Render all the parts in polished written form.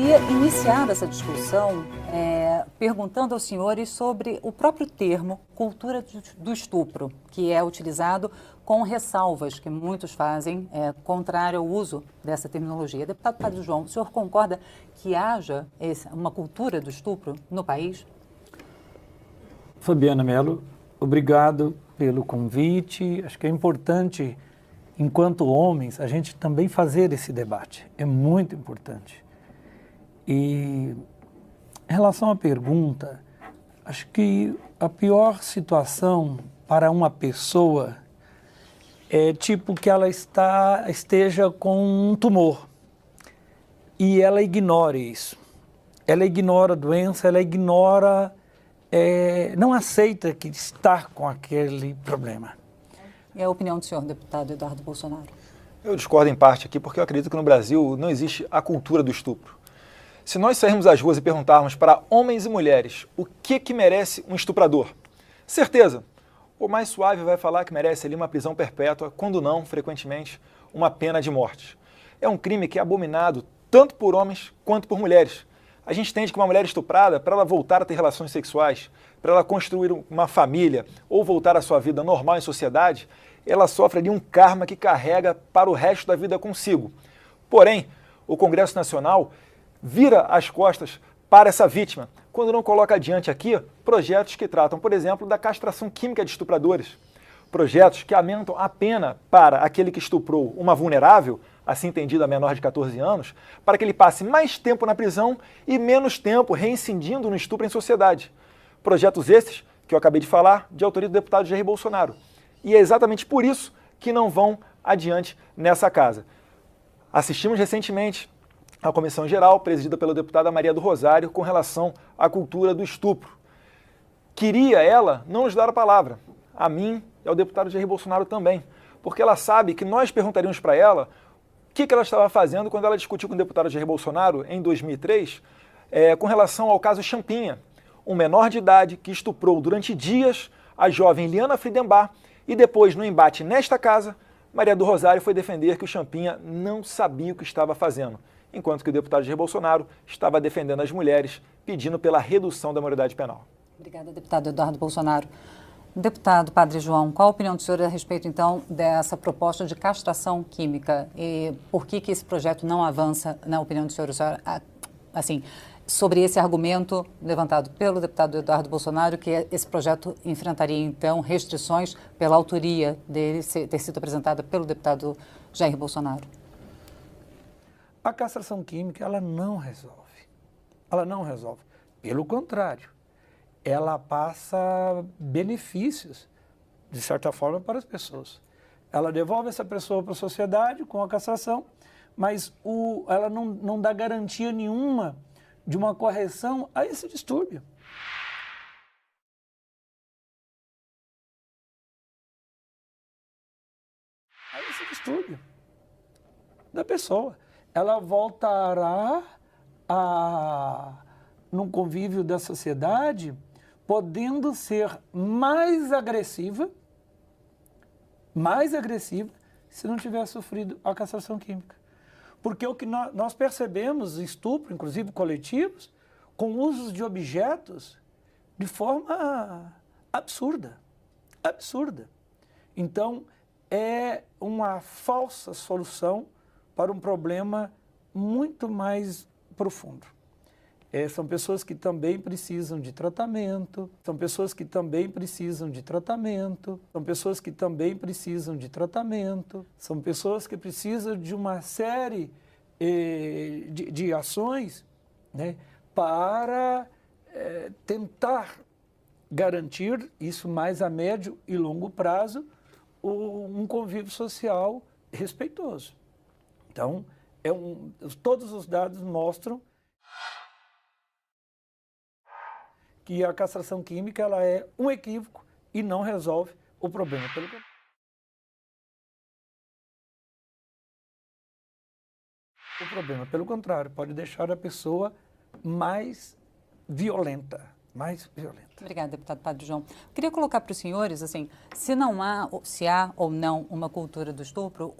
queria iniciar essa discussão perguntando aos senhores sobre o próprio termo cultura do estupro, que é utilizado com ressalvas que muitos fazem contrário ao uso dessa terminologia. Deputado Padre João, o senhor concorda que haja uma cultura do estupro no país? Fabiana Mello, obrigado pelo convite. Acho que é importante, enquanto homens, a gente também fazer esse debate. É muito importante. E em relação à pergunta, acho que a pior situação para uma pessoa é tipo que ela esteja com um tumor e ela ignore isso. Ela ignora a doença, ela ignora, não aceita que está com aquele problema. E a opinião do senhor, deputado Eduardo Bolsonaro? Eu discordo em parte aqui porque eu acredito que no Brasil não existe a cultura do estupro. Se nós sairmos às ruas e perguntarmos para homens e mulheres o que merece um estuprador, certeza, o mais suave vai falar que merece ali uma prisão perpétua, quando não, frequentemente, uma pena de morte. É um crime que é abominado tanto por homens quanto por mulheres. A gente entende que uma mulher estuprada, para ela voltar a ter relações sexuais, para ela construir uma família ou voltar à sua vida normal em sociedade, ela sofre ali um karma que carrega para o resto da vida consigo. Porém, o Congresso Nacional vira as costas para essa vítima, quando não coloca adiante aqui projetos que tratam, por exemplo, da castração química de estupradores. Projetos que aumentam a pena para aquele que estuprou uma vulnerável, assim entendida menor de 14 anos, para que ele passe mais tempo na prisão e menos tempo reincidindo no estupro em sociedade. Projetos esses, que eu acabei de falar, de autoria do deputado Jair Bolsonaro. E é exatamente por isso que não vão adiante nessa casa. Assistimos recentemente a Comissão Geral, presidida pela deputada Maria do Rosário, com relação à cultura do estupro. Queria ela não nos dar a palavra, a mim e ao deputado Jair Bolsonaro também, porque ela sabe que nós perguntaríamos para ela o que ela estava fazendo quando ela discutiu com o deputado Jair Bolsonaro, em 2003, com relação ao caso Champinha, um menor de idade que estuprou durante dias a jovem Liana Friedenbach e depois, no embate nesta casa, Maria do Rosário foi defender que o Champinha não sabia o que estava fazendo, enquanto que o deputado Jair Bolsonaro estava defendendo as mulheres, pedindo pela redução da maioridade penal. Obrigada, deputado Eduardo Bolsonaro. Deputado Padre João, qual a opinião do senhor a respeito, então, dessa proposta de castração química? E por que esse projeto não avança, na opinião do senhor, assim, sobre esse argumento levantado pelo deputado Eduardo Bolsonaro, que esse projeto enfrentaria, então, restrições pela autoria dele ter sido apresentada pelo deputado Jair Bolsonaro? A castração química, ela não resolve. Ela não resolve. Pelo contrário, ela passa benefícios, de certa forma, para as pessoas. Ela devolve essa pessoa para a sociedade com a castração, mas ela não dá garantia nenhuma de uma correção a esse distúrbio. A esse distúrbio da pessoa. Ela voltará num convívio da sociedade, podendo ser mais agressiva, se não tiver sofrido a castração química. Porque o que nós percebemos, estupro, inclusive coletivos, com usos de objetos de forma absurda. Então, é uma falsa solução para um problema muito mais profundo. São pessoas que também precisam de tratamento, são pessoas que também precisam de uma série de ações, né, para tentar garantir, isso mais a médio e longo prazo, um convívio social respeitoso. Então, todos os dados mostram que a castração química ela é um equívoco e não resolve o problema. Pelo contrário, pode deixar a pessoa mais violenta, mais violenta. Obrigada, deputado Padre João. Queria colocar para os senhores, assim, se há ou não uma cultura do estupro,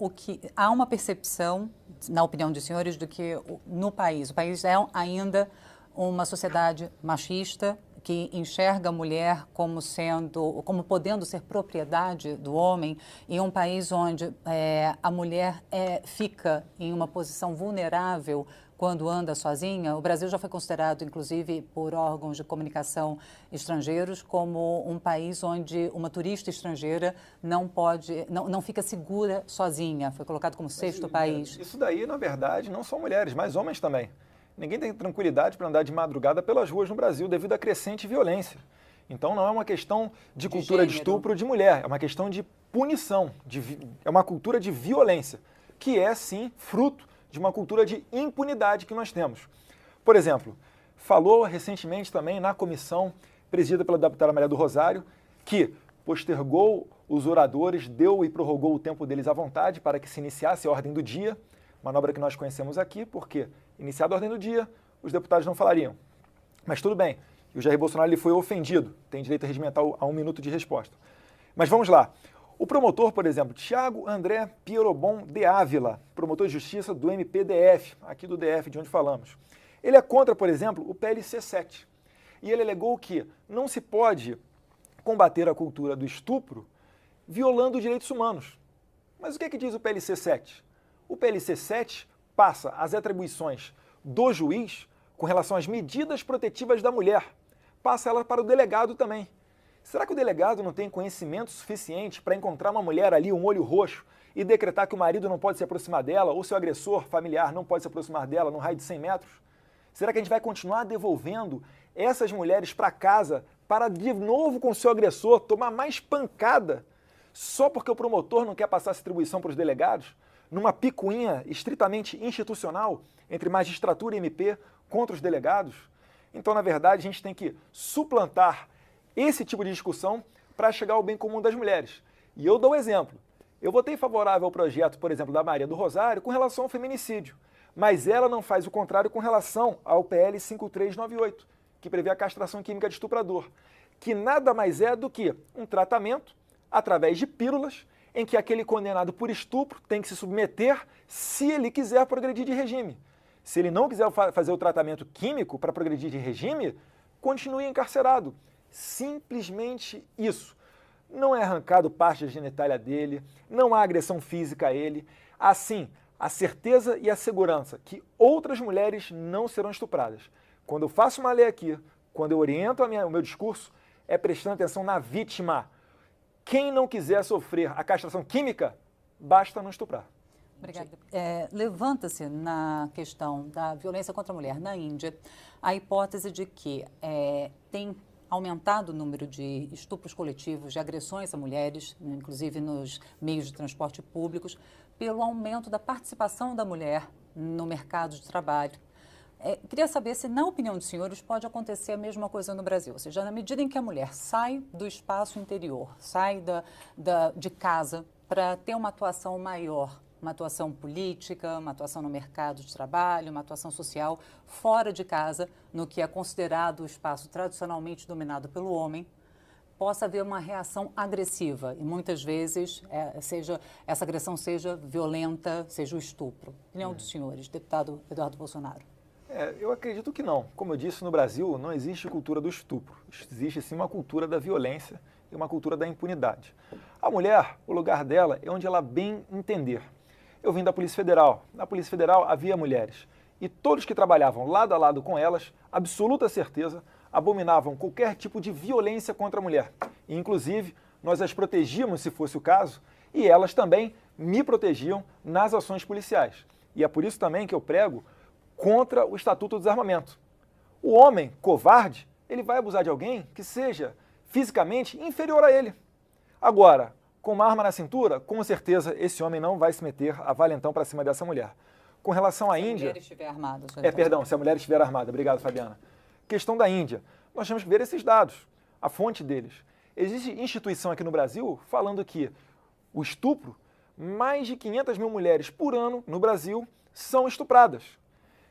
há uma percepção, na opinião dos senhores, do que o país é ainda uma sociedade machista, que enxerga a mulher como podendo ser propriedade do homem, em um país onde a mulher fica em uma posição vulnerável quando anda sozinha. O Brasil já foi considerado, inclusive, por órgãos de comunicação estrangeiros, como um país onde uma turista estrangeira não fica segura sozinha. Foi colocado como sexto país. Isso daí, na verdade, não só mulheres, mas homens também. Ninguém tem tranquilidade para andar de madrugada pelas ruas no Brasil devido à crescente violência. Então não é uma questão de cultura de estupro de mulher, é uma questão de punição, é uma cultura de violência, que é sim fruto de uma cultura de impunidade que nós temos. Por exemplo, falou recentemente também na comissão presidida pela deputada Maria do Rosário, que postergou os oradores, deu e prorrogou o tempo deles à vontade para que se iniciasse a ordem do dia, manobra que nós conhecemos aqui, porque iniciada a ordem do dia, os deputados não falariam. Mas tudo bem, e o Jair Bolsonaro ele foi ofendido, tem direito regimental a 1 minuto de resposta. Mas vamos lá. O promotor, por exemplo, Thiago André Pierobon de Ávila, promotor de justiça do MPDF, aqui do DF, de onde falamos. Ele é contra, por exemplo, o PLC 7. E ele alegou que não se pode combater a cultura do estupro violando direitos humanos. Mas o que é que diz o PLC 7? O PLC 7 passa as atribuições do juiz com relação às medidas protetivas da mulher. Passa ela para o delegado também. Será que o delegado não tem conhecimento suficiente para encontrar uma mulher ali, um olho roxo, e decretar que o marido não pode se aproximar dela, ou seu agressor familiar não pode se aproximar dela num raio de 100 metros? Será que a gente vai continuar devolvendo essas mulheres para casa para, de novo, com seu agressor, tomar mais pancada só porque o promotor não quer passar essa atribuição para os delegados? Numa picuinha estritamente institucional entre magistratura e MP contra os delegados? Então, na verdade, a gente tem que suplantar esse tipo de discussão para chegar ao bem comum das mulheres. E eu dou um exemplo. Eu votei favorável ao projeto, por exemplo, da Maria do Rosário com relação ao feminicídio, mas ela não faz o contrário com relação ao PL 5398, que prevê a castração química de estuprador, que nada mais é do que um tratamento através de pílulas em que aquele condenado por estupro tem que se submeter se ele quiser progredir de regime. Se ele não quiser fazer o tratamento químico para progredir de regime, continue encarcerado. Simplesmente isso. Não é arrancado parte da genitália dele, não há agressão física a ele. Assim, a certeza e a segurança que outras mulheres não serão estupradas. Quando eu faço uma lei aqui, quando eu oriento o meu discurso, é prestando atenção na vítima. Quem não quiser sofrer a castração química, basta não estuprar. Obrigada. Levanta-se na questão da violência contra a mulher na Índia a hipótese de que tem aumentado o número de estupros coletivos, de agressões a mulheres, inclusive nos meios de transporte públicos, pelo aumento da participação da mulher no mercado de trabalho. Queria saber se, na opinião dos senhores, pode acontecer a mesma coisa no Brasil. Ou seja, na medida em que a mulher sai do espaço interior, sai de casa para ter uma atuação maior, uma atuação política, uma atuação no mercado de trabalho, uma atuação social, fora de casa, no que é considerado o espaço tradicionalmente dominado pelo homem, possa haver uma reação agressiva e muitas vezes essa agressão seja violenta, seja o estupro. Opinião dos senhores, deputado Eduardo Bolsonaro. Eu acredito que não. Como eu disse, no Brasil não existe cultura do estupro. Existe sim uma cultura da violência e uma cultura da impunidade. A mulher, o lugar dela é onde ela bem entender. Eu vim da Polícia Federal. Na Polícia Federal havia mulheres. E todos que trabalhavam lado a lado com elas, absoluta certeza, abominavam qualquer tipo de violência contra a mulher. E, inclusive, nós as protegíamos se fosse o caso, e elas também me protegiam nas ações policiais. E é por isso também que eu prego contra o Estatuto do Desarmamento. O homem covarde, ele vai abusar de alguém que seja fisicamente inferior a ele. Agora, com uma arma na cintura, com certeza esse homem não vai se meter a valentão para cima dessa mulher. Com relação à Índia... Se a mulher estiver armada. Se a mulher estiver armada. Obrigado, Fabiana. Questão da Índia. Nós temos que ver esses dados, a fonte deles. Existe instituição aqui no Brasil falando que o estupro, mais de 500 mil mulheres por ano no Brasil são estupradas.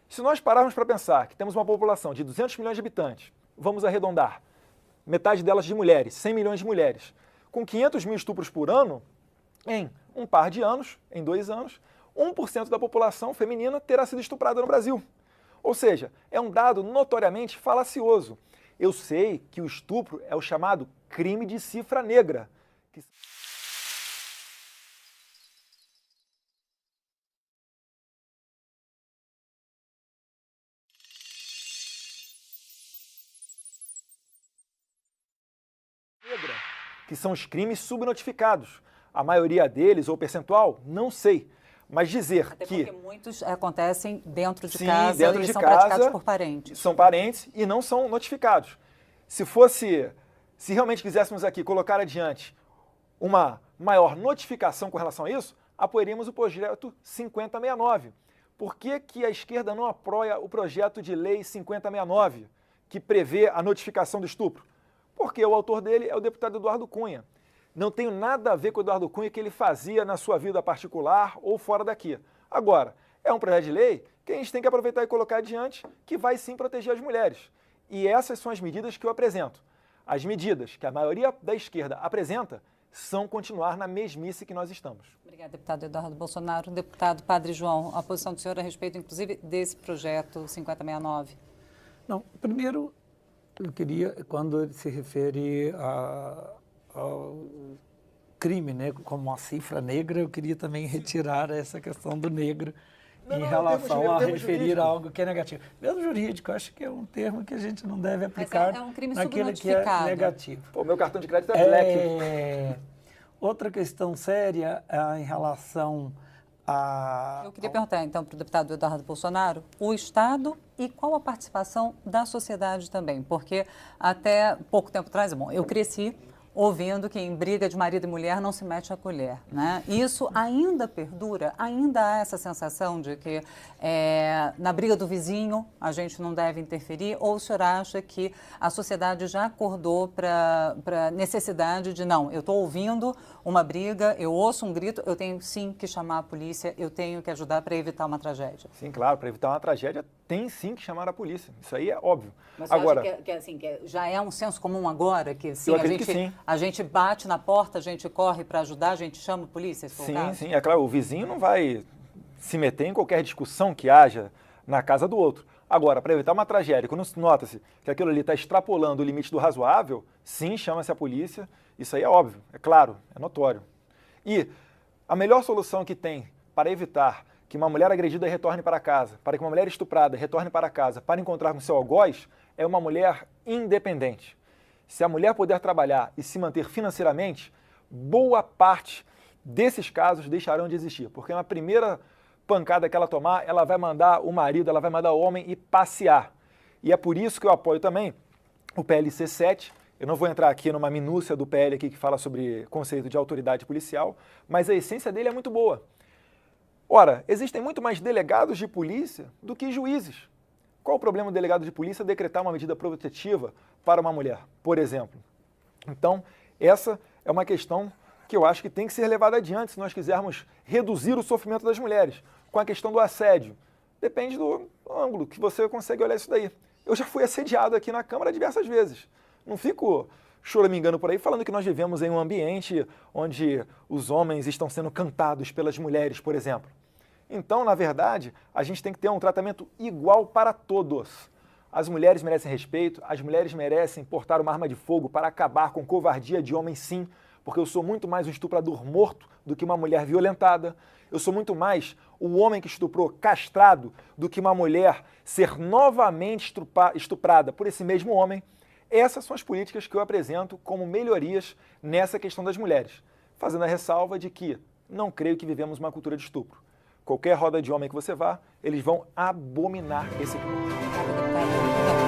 Se nós pararmos para pensar que temos uma população de 200 milhões de habitantes, vamos arredondar, metade delas de mulheres, 100 milhões de mulheres. Com 500 mil estupros por ano, em um par de anos, em 2 anos, 1% da população feminina terá sido estuprada no Brasil. Ou seja, é um dado notoriamente falacioso. Eu sei que o estupro é o chamado crime de cifra negra. Que são os crimes subnotificados. A maioria deles, ou percentual, não sei. Mas dizer Até que... porque muitos acontecem dentro de sim, casa dentro e de são casa, praticados por parentes. São parentes e não são notificados. Se realmente quiséssemos aqui colocar adiante uma maior notificação com relação a isso, apoiaríamos o projeto 5069. Por que a esquerda não apoia o projeto de lei 5069, que prevê a notificação do estupro? Porque o autor dele é o deputado Eduardo Cunha. Não tem nada a ver com o Eduardo Cunha que ele fazia na sua vida particular ou fora daqui. Agora, é um projeto de lei que a gente tem que aproveitar e colocar adiante, que vai sim proteger as mulheres. E essas são as medidas que eu apresento. As medidas que a maioria da esquerda apresenta são continuar na mesmice que nós estamos. Obrigada, deputado Eduardo Bolsonaro. Deputado Padre João, a posição do senhor a respeito, inclusive, desse projeto 5069? Não, primeiro, eu queria, quando ele se refere ao crime, né, como uma cifra negra, eu queria também retirar essa questão do negro em relação a referir a algo que é negativo. Mesmo jurídico, eu acho que é um termo que a gente não deve aplicar é um crime naquilo que é negativo. Pô, meu cartão de crédito é black. Outra questão séria em relação a... Eu queria perguntar, então, para o deputado Eduardo Bolsonaro, o Estado e qual a participação da sociedade também? Porque até pouco tempo atrás, bom, eu cresci ouvindo que em briga de marido e mulher não se mete a colher, né? Isso ainda perdura, ainda há essa sensação de que na briga do vizinho a gente não deve interferir, ou o senhor acha que a sociedade já acordou para a necessidade de, não, eu estou ouvindo uma briga, eu ouço um grito, eu tenho sim que chamar a polícia, eu tenho que ajudar para evitar uma tragédia? Sim, claro, para evitar uma tragédia tem sim que chamar a polícia, isso aí é óbvio. Mas você acha que já é um senso comum agora, que sim, a gente bate na porta, a gente corre para ajudar, a gente chama a polícia? Sim, é claro, o vizinho não vai se meter em qualquer discussão que haja na casa do outro. Agora, para evitar uma tragédia, quando nota-se que aquilo ali está extrapolando o limite do razoável, sim, chama-se a polícia, isso aí é óbvio, é claro, é notório. E a melhor solução que tem para evitar que uma mulher agredida retorne para casa, para que uma mulher estuprada retorne para casa, para encontrar com seu algoz, é uma mulher independente. Se a mulher puder trabalhar e se manter financeiramente, boa parte desses casos deixarão de existir, porque na primeira pancada que ela tomar, ela vai mandar o marido, ela vai mandar o homem ir passear. E é por isso que eu apoio também o PLC 7. Eu não vou entrar aqui numa minúcia do PL aqui que fala sobre conceito de autoridade policial, mas a essência dele é muito boa. Ora, existem muito mais delegados de polícia do que juízes. Qual o problema do delegado de polícia decretar uma medida protetiva para uma mulher, por exemplo? Então, essa é uma questão que eu acho que tem que ser levada adiante se nós quisermos reduzir o sofrimento das mulheres. Com a questão do assédio, depende do ângulo que você consegue olhar isso daí. Eu já fui assediado aqui na Câmara diversas vezes. Não fico choramingando por aí falando que nós vivemos em um ambiente onde os homens estão sendo cantados pelas mulheres, por exemplo. Então, na verdade, a gente tem que ter um tratamento igual para todos. As mulheres merecem respeito, as mulheres merecem portar uma arma de fogo para acabar com covardia de homem, sim, porque eu sou muito mais um estuprador morto do que uma mulher violentada. Eu sou muito mais o homem que estuprou castrado do que uma mulher ser novamente estuprada por esse mesmo homem. Essas são as políticas que eu apresento como melhorias nessa questão das mulheres, fazendo a ressalva de que não creio que vivemos uma cultura de estupro. Qualquer roda de homem que você vá, eles vão abominar esse crime.